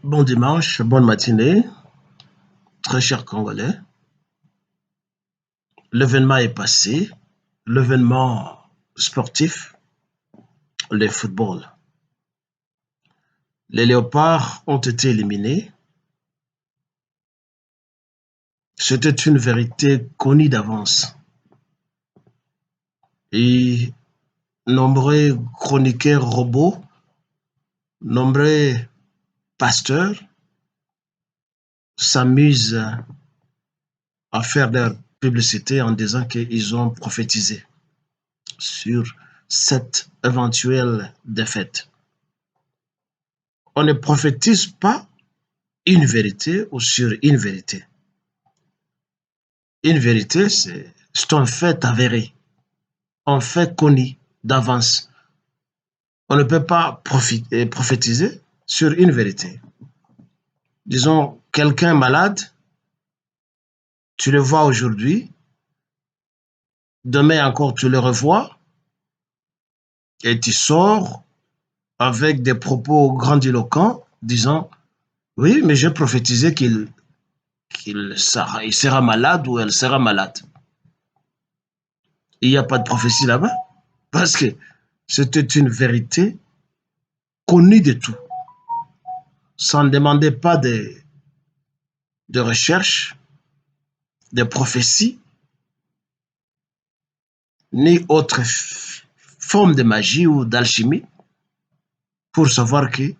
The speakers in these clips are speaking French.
Bon dimanche, bonne matinée, très chers Congolais. L'événement est passé, l'événement sportif, le football. Les Léopards ont été éliminés. C'était une vérité connue d'avance. Et nombreux chroniqueurs robots, nombreux pasteurs s'amusent à faire leur publicité en disant qu'ils ont prophétisé sur cette éventuelle défaite. On ne prophétise pas une vérité ou sur une vérité. Une vérité, c'est un fait avéré, un fait connu d'avance. On ne peut pas prophétiser sur une vérité. Disons, quelqu'un malade, tu le vois aujourd'hui, demain encore tu le revois, et tu sors avec des propos grandiloquents disant, oui, mais j'ai prophétisé il sera malade ou elle sera malade. Il n'y a pas de prophétie là-bas, parce que c'était une vérité connue de tout. Ça ne demandait pas de recherche, de prophétie, ni autre forme de magie ou d'alchimie pour savoir que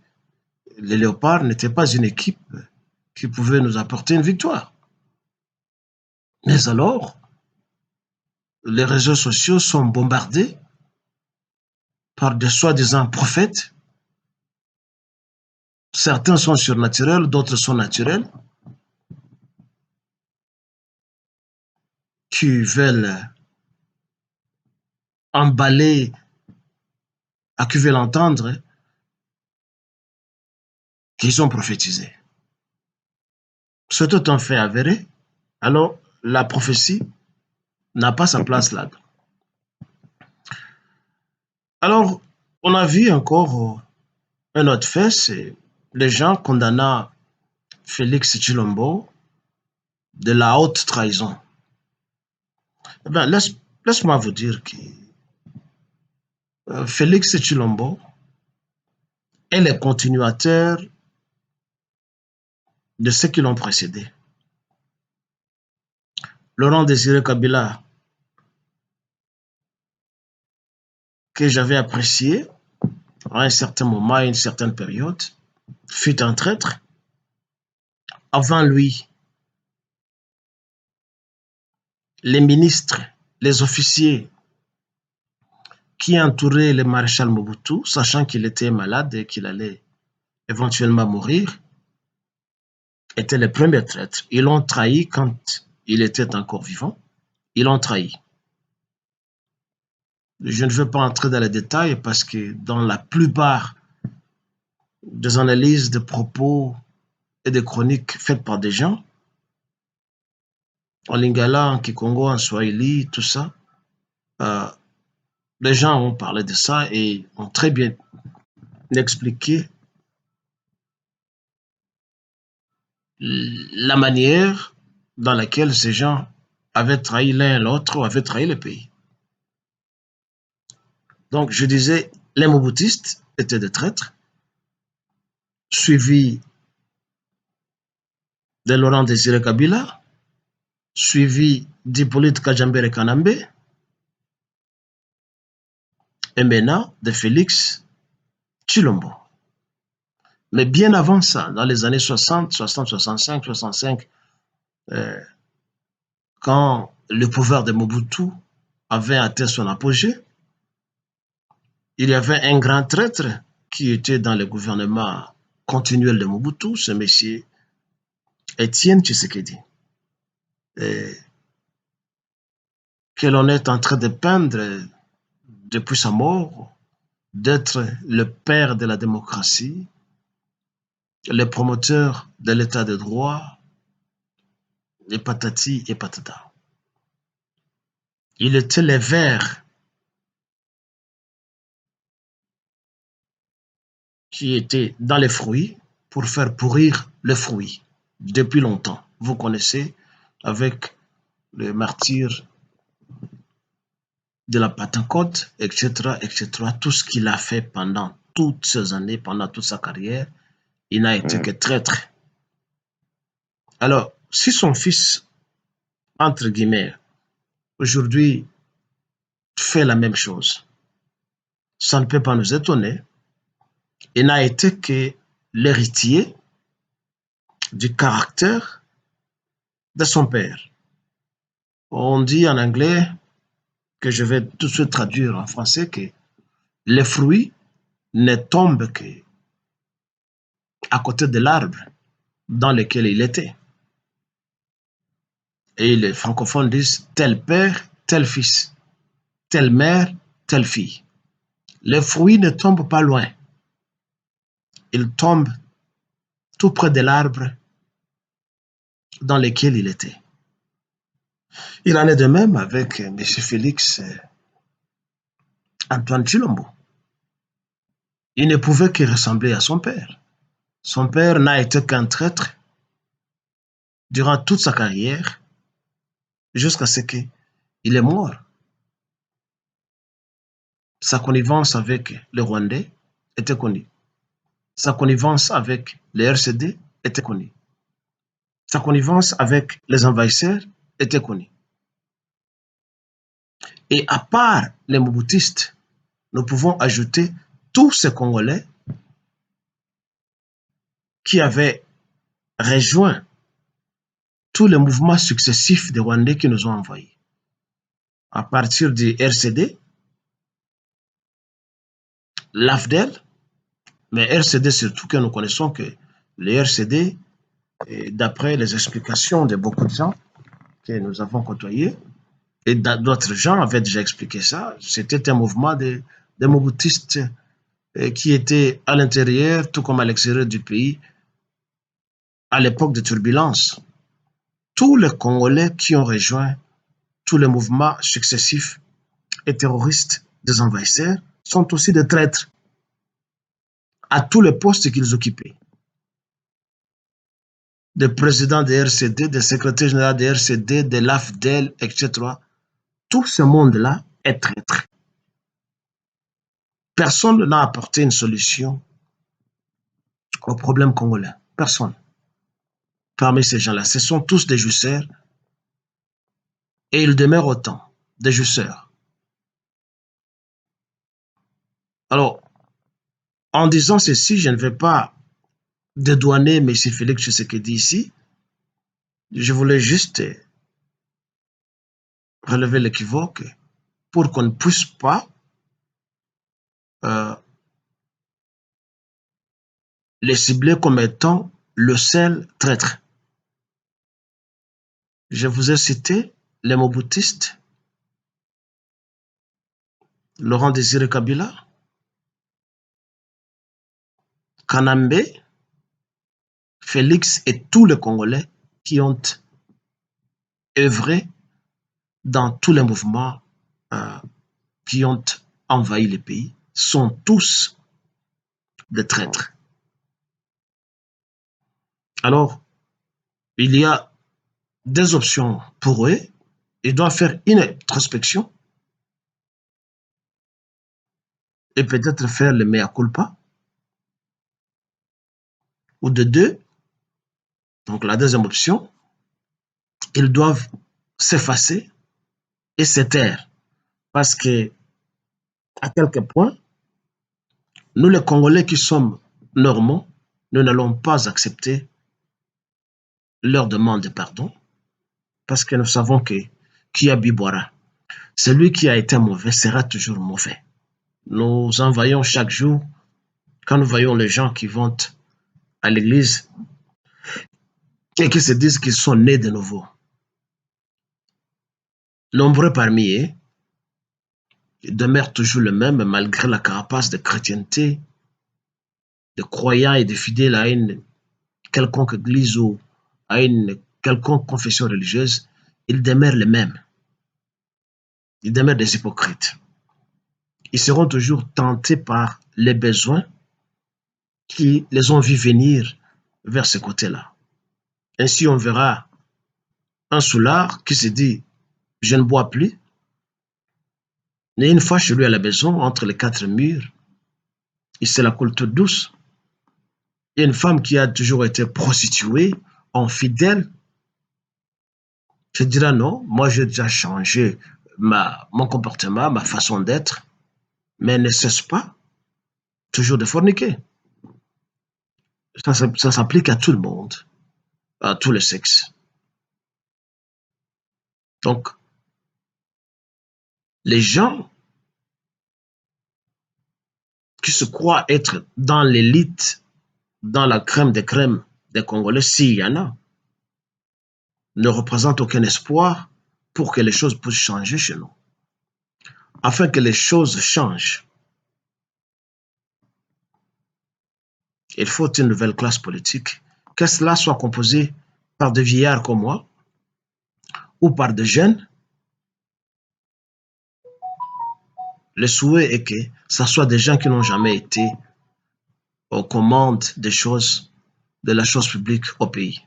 les léopards n'étaient pas une équipe qui pouvait nous apporter une victoire. Mais alors, les réseaux sociaux sont bombardés par des soi-disant prophètes. Certains sont surnaturels, d'autres sont naturels, qui veulent emballer, à qui veulent entendre qu'ils ont prophétisé. C'est tout un fait avéré. Alors, la prophétie n'a pas sa place là. Alors, on a vu encore un autre fait, c'est les gens condamnant Félix Tshilombo de la haute trahison. Eh bien, laisse-moi vous dire que Félix Tshilombo est le continuateur de ceux qui l'ont précédé. Laurent Désiré Kabila, que j'avais apprécié à un certain moment, à une certaine période, fut un traître. Avant lui, les ministres, les officiers qui entouraient le maréchal Mobutu, sachant qu'il était malade et qu'il allait éventuellement mourir, étaient les premiers traîtres. Ils l'ont trahi quand il était encore vivant. Ils l'ont trahi. Je ne veux pas entrer dans les détails parce que dans la plupart des analyses de propos et des chroniques faites par des gens, en lingala, en kikongo, en swahili, tout ça, euh, les gens ont parlé de ça et ont très bien expliqué la manière dans laquelle ces gens avaient trahi l'un l'autre ou avaient trahi le pays. Donc, je disais, les Mobutistes étaient des traîtres, suivis de Laurent Désiré Kabila, suivis d'Hippolyte Kajambere Kanambe, et maintenant de Félix Tshilombo. Mais bien avant ça, dans les années 60, 60, 65, 65, quand le pouvoir de Mobutu avait atteint son apogée, il y avait un grand traître qui était dans le gouvernement continuel de Mobutu, ce monsieur Étienne Tshisekedi, que l'on est en train de peindre depuis sa mort, d'être le père de la démocratie, le promoteur de l'état de droit, et patati et patata. Il était le vers qui était dans les fruits pour faire pourrir le fruit depuis longtemps. Vous connaissez, avec le martyr de la Pentecôte, etc., etc., tout ce qu'il a fait pendant toutes ces années, pendant toute sa carrière, il n'a été que traître. Alors, si son fils, entre guillemets, aujourd'hui, fait la même chose, ça ne peut pas nous étonner. Il n'a été que l'héritier du caractère de son père. On dit en anglais, que je vais tout de suite traduire en français, que les fruits ne tombent qu'à côté de l'arbre dans lequel il était. Et les francophones disent tel père, tel fils, telle mère, telle fille. Les fruits ne tombent pas loin. Ils tombent tout près de l'arbre dans lequel il était. Il en est de même avec M. Félix Antoine Chilombo. Il ne pouvait que ressembler à son père. Son père n'a été qu'un traître durant toute sa carrière jusqu'à ce qu'il est mort. Sa connivence avec les Rwandais était connue. Sa connivence avec les RCD était connue. Sa connivence avec les envahisseurs était connue. Et à part les Mobutistes, nous pouvons ajouter tous ces Congolais qui avaient rejoint tous les mouvements successifs des Rwandais qui nous ont envoyés. À partir du RCD, l'AFDEL, mais RCD surtout, que nous connaissons que les RCD, d'après les explications de beaucoup de gens que nous avons côtoyés, et d'autres gens avaient déjà expliqué ça, c'était un mouvement de Mobutistes qui était à l'intérieur, tout comme à l'extérieur du pays, à l'époque de turbulences. Tous les Congolais qui ont rejoint tous les mouvements successifs et terroristes des envahisseurs sont aussi des traîtres à tous les postes qu'ils occupaient. Des présidents des RCD, des secrétaires généraux des RCD, de l'AFDEL, etc. Tout ce monde-là est traître. Personne n'a apporté une solution au problème congolais. Personne. Parmi ces gens-là, ce sont tous des jouisseurs et ils demeurent autant des jouisseurs. Alors, en disant ceci, je ne vais pas dédouaner M. Félix Tshisekedi ici. Je voulais juste relever l'équivoque pour qu'on ne puisse pas les cibler comme étant le seul traître. Je vous ai cité les Mobutistes, Laurent Désiré Kabila, Kanambe, Félix et tous les Congolais qui ont œuvré dans tous les mouvements qui ont envahi le pays sont tous des traîtres. Alors, il y a des options pour eux. Ils doivent faire une introspection et peut-être faire le mea culpa. Ou de deux, donc la deuxième option, ils doivent s'effacer et se taire. Parce que, à quelque point, nous les Congolais qui sommes normaux, nous n'allons pas accepter leur demande de pardon parce que nous savons que qui a Bibora, celui qui a été mauvais sera toujours mauvais. Nous en voyons chaque jour quand nous voyons les gens qui vont à l'église et qui se disent qu'ils sont nés de nouveau. Nombreux parmi eux demeurent toujours les mêmes malgré la carapace de chrétienté, de croyants et de fidèles à une quelconque église ou à une quelconque confession religieuse, ils demeurent les mêmes. Ils demeurent des hypocrites. Ils seront toujours tentés par les besoins qui les ont vus venir vers ce côté-là. Ainsi, on verra un soulard qui se dit « je ne bois plus », mais une fois chez lui à la maison, entre les quatre murs, il se la coule toute douce. Il y a une femme qui a toujours été prostituée, infidèle, se dira non, moi j'ai déjà changé mon comportement, ma façon d'être, mais ne cesse pas toujours de forniquer. Ça s'applique à tout le monde, à tous les sexes. Donc, les gens qui se croient être dans l'élite, dans la crème des crèmes des Congolais, s'il y en a, ne représentent aucun espoir pour que les choses puissent changer chez nous. Afin que les choses changent, il faut une nouvelle classe politique, que cela soit composé par des vieillards comme moi ou par des jeunes. Le souhait est que ce soit des gens qui n'ont jamais été aux commandes des choses, de la chose publique au pays.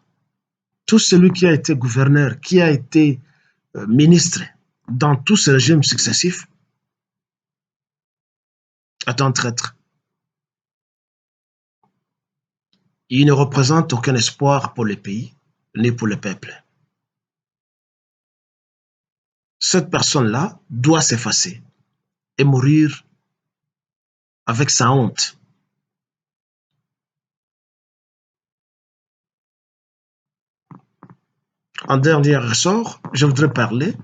Tout celui qui a été gouverneur, qui a été ministre dans tous ces régimes successifs est un traître. Il ne représente aucun espoir pour le pays, ni pour le peuple. Cette personne-là doit s'effacer et mourir avec sa honte. En dernier ressort, je voudrais parler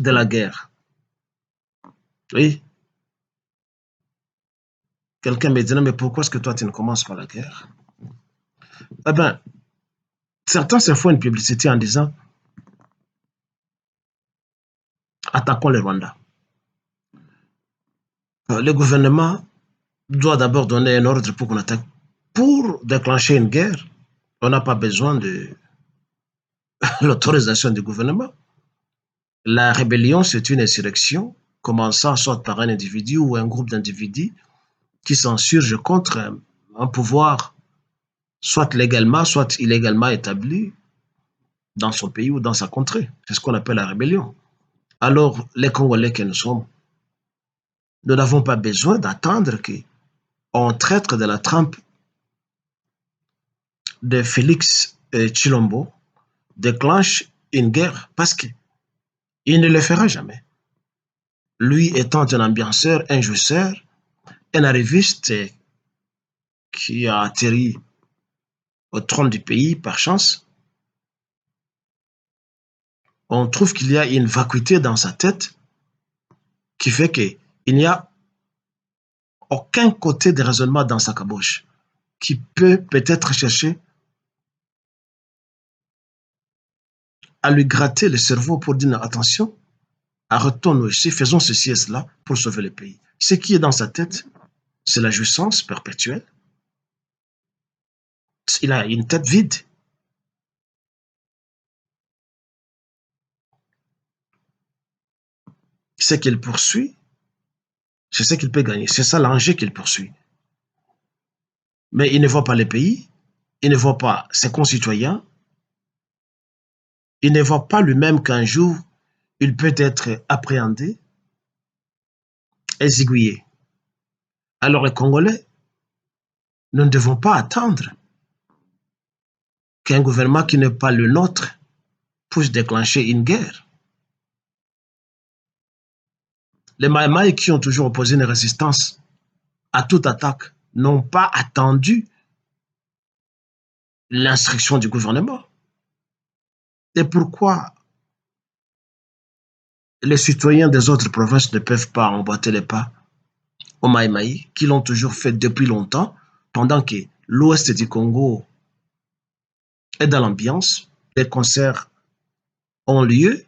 de la guerre. Oui, quelqu'un me dit, mais pourquoi est-ce que toi tu ne commences pas la guerre? Eh bien, certains se font une publicité en disant, attaquons le Rwanda. Le gouvernement doit d'abord donner un ordre pour qu'on attaque. Pour déclencher une guerre, on n'a pas besoin de l'autorisation du gouvernement. La rébellion, c'est une insurrection commençant soit par un individu ou un groupe d'individus qui s'insurgent contre un pouvoir, soit légalement, soit illégalement établi dans son pays ou dans sa contrée. C'est ce qu'on appelle la rébellion. Alors, les Congolais que nous sommes, nous n'avons pas besoin d'attendre qu'on traite de la trempe de Félix Chilombo déclenche une guerre parce qu'il ne le fera jamais. Lui étant un ambianceur, un jouisseur, un arriviste qui a atterri au trône du pays par chance, on trouve qu'il y a une vacuité dans sa tête qui fait qu'il n'y a aucun côté de raisonnement dans sa caboche qui peut peut-être chercher à lui gratter le cerveau pour dire attention, arrêtons-nous ici, faisons ceci et cela pour sauver le pays. Ce qui est dans sa tête, c'est la jouissance perpétuelle. Il a une tête vide. Ce qu'il poursuit, c'est ce qu'il peut gagner. C'est ça l'enjeu qu'il poursuit. Mais il ne voit pas le pays, il ne voit pas ses concitoyens, il ne voit pas lui-même qu'un jour, il peut être appréhendé, exiguillé. Alors les Congolais, nous ne devons pas attendre qu'un gouvernement qui n'est pas le nôtre puisse déclencher une guerre. Les Maïmaï qui ont toujours opposé une résistance à toute attaque n'ont pas attendu l'instruction du gouvernement. Et pourquoi les citoyens des autres provinces ne peuvent pas emboîter les pas aux Maïmaï, qui l'ont toujours fait depuis longtemps, pendant que l'ouest du Congo est dans l'ambiance, les concerts ont lieu,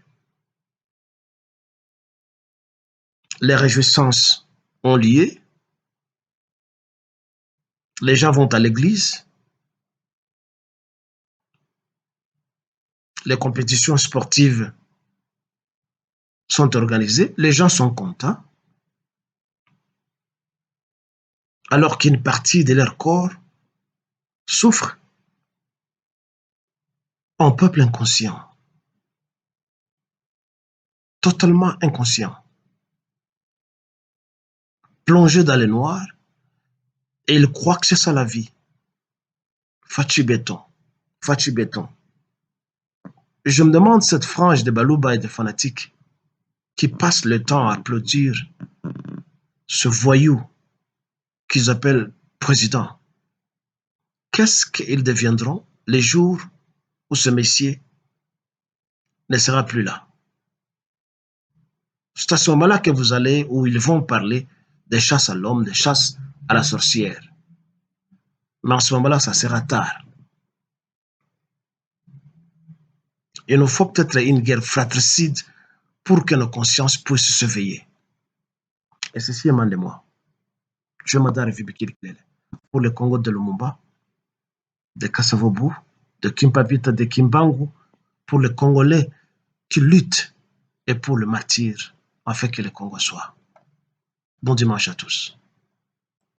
les réjouissances ont lieu, les gens vont à l'église, les compétitions sportives sont organisées, les gens sont contents, alors qu'une partie de leur corps souffre Un peuple inconscient, totalement inconscient, plongé dans le noir, et il croit que c'est ça la vie. Fachi béton, fachi béton. Je me demande cette frange de Balouba et de fanatiques qui passent le temps à applaudir ce voyou qu'ils appellent président. Qu'est-ce qu'ils deviendront les jours où ce messier ne sera plus là? C'est à ce moment-là que vous allez, où ils vont parler des chasses à l'homme, des chasses à la sorcière. Mais en ce moment-là, ça sera tard. Il nous faut peut-être une guerre fratricide pour que nos consciences puissent s'éveiller. Et ceci émane de moi. Je m'adore pour le Congo de Lumumba, de Kassavobu, de Kimpavita, de Kimbangu, pour les Congolais qui luttent et pour le martyr, afin que le Congo soit. Bon dimanche à tous.